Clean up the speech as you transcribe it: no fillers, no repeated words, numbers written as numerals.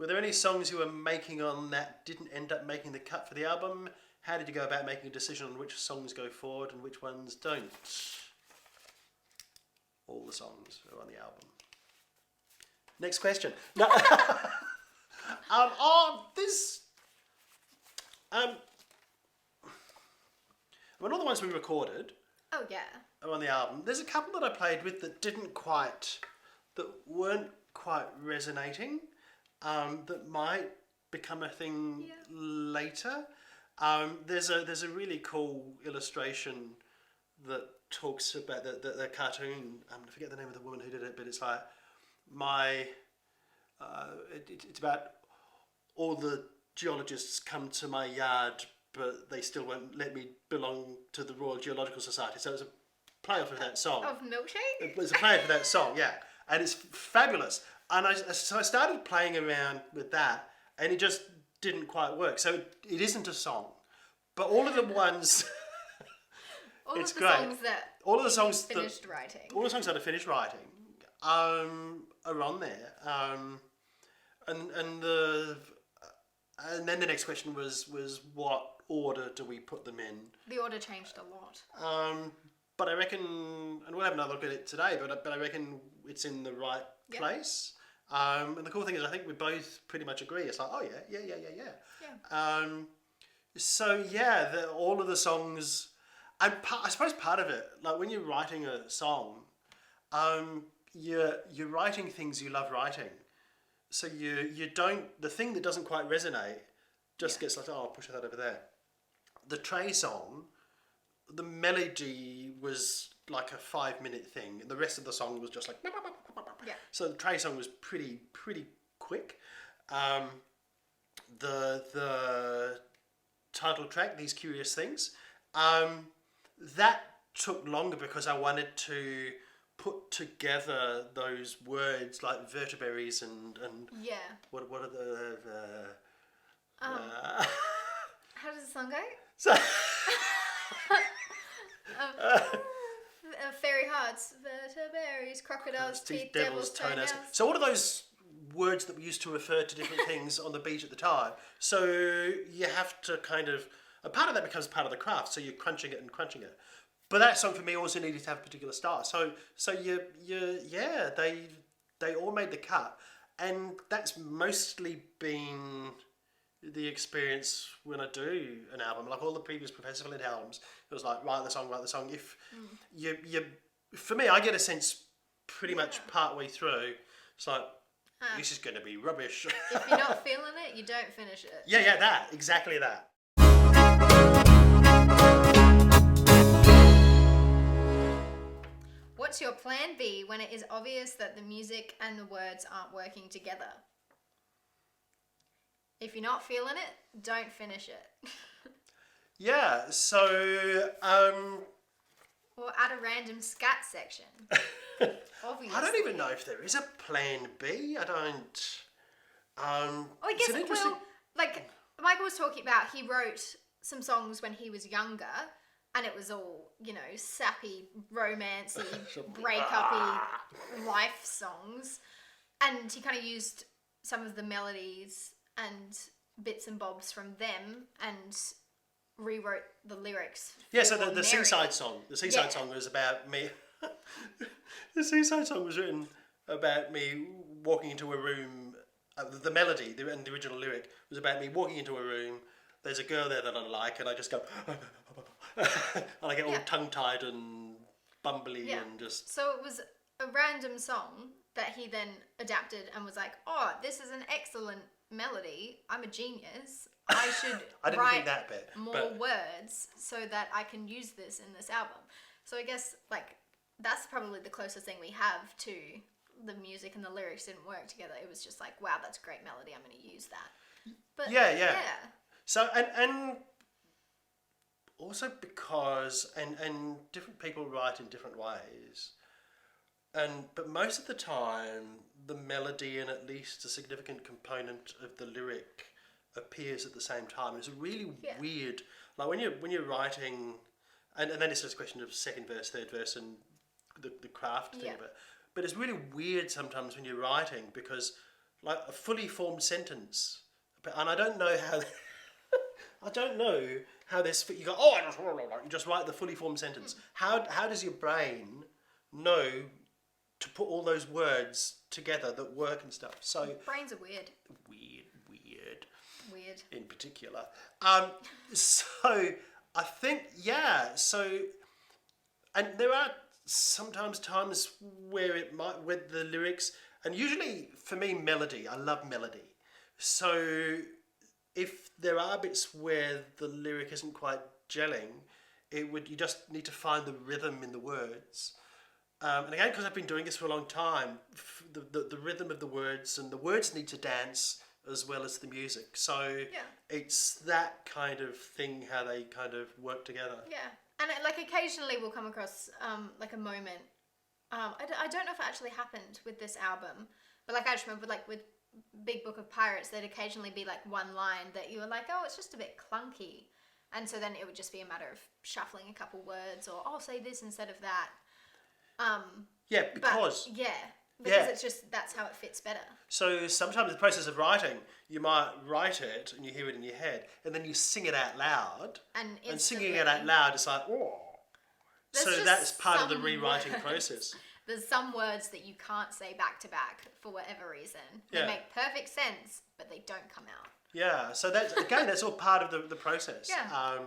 there any songs you were making on that didn't end up making the cut for the album? How did you go about making a decision on which songs go forward and which ones don't? All the songs are on the album. Next question. No. All the ones we recorded. Oh yeah. Are on the album. There's a couple that I played with that weren't quite resonating. That might become a thing later. There's a really cool illustration that talks about the cartoon. I forget the name of the woman who did it, but it's like it's about all the geologists come to my yard, but they still won't let me belong to the Royal Geological Society. So it's a play off of that song. Of Milkshake? It was a play off of that song, yeah. And it's fabulous. And I started playing around with that, and it just didn't quite work. So it isn't a song. But all of the ones... it's great. All of the songs that I finished writing are on there. And then the next question was what order do we put them in? The order changed a lot. But I reckon, and we'll have another look at it today, but I reckon it's in the right place. And the cool thing is I think we both pretty much agree. It's like, oh yeah. So yeah, all of the songs, and I suppose part of it, like when you're writing a song, you're writing things you love writing. So you don't, the thing that doesn't quite resonate just gets like, oh, I'll push that over there. The Trey song, the melody was like a 5-minute thing, and the rest of the song was just like, so the Trey song was pretty quick. The title track, These Curious Things, that took longer because I wanted to put together those words like vertebraries and what are the how does the song go? So fairy hearts, vertebraries, crocodiles, teeth, devils, toenails. So all of those words that we used to refer to different things on the beach at the time. So you have to kind of, a part of that becomes part of the craft. So you're crunching it. But that song for me also needed to have a particular style. So they all made the cut, and that's mostly been the experience when I do an album. Like all the previous Professor Flint albums, it was like write the song. If you for me, I get a sense pretty much part way through. It's like this is going to be rubbish. If you're not feeling it, you don't finish it. Yeah, exactly that. What's your plan B when it is obvious that the music and the words aren't working together? If you're not feeling it, don't finish it. Yeah, so... or add a random scat section. Obviously. I don't even know if there is a plan B. I don't... I guess, like Michael was talking about, he wrote some songs when he was younger, and it was all, sappy, romancy, break-uppy life songs. And he kind of used some of the melodies and bits and bobs from them and rewrote the lyrics. Yeah, so the Seaside song. The Seaside song was about me. The Seaside song was written about me walking into a room. The melody and the original lyric was about me walking into a room. There's a girl there that I like, and I just go, and I get all tongue-tied and bumbly and just... So it was a random song that he then adapted and was like, oh, this is an excellent melody. I'm a genius. I should write more words so that I can use this in this album. So I guess, that's probably the closest thing we have to the music and the lyrics didn't work together. It was just like, wow, that's a great melody. I'm going to use that. But yeah. So, and also because, and different people write in different ways. But most of the time, the melody and at least a significant component of the lyric appears at the same time. It's really weird. Like when you're writing, and then it's just a question of second verse, third verse, and the craft thing of it. But it's really weird sometimes when you're writing because like a fully formed sentence, and I don't know how. I don't know how this. You go, oh, you just write the fully formed sentence. How does your brain know to put all those words together that work and stuff? So brains are weird. Weird. In particular. So I think So, and there are sometimes times where it might with the lyrics, and usually for me melody. I love melody. So if there are bits where the lyric isn't quite gelling, you just need to find the rhythm in the words. And again, because I've been doing this for a long time, the rhythm of the words, and the words need to dance as well as the music. So it's that kind of thing, how they kind of work together. Yeah, and occasionally we'll come across like a moment. I don't know if it actually happened with this album, but I just remember with Big Book of Pirates, there'd occasionally be one line that you were like, oh, it's just a bit clunky, and so then it would just be a matter of shuffling a couple words, or say this instead of that. Because it's just that's how it fits better. So sometimes in the process of writing, you might write it and you hear it in your head, and then you sing it out loud, and singing it out loud is like, oh. So that's part of the rewriting process. There's some words that you can't say back to back for whatever reason. They make perfect sense, but they don't come out. Yeah, so that's all part of the process. Yeah.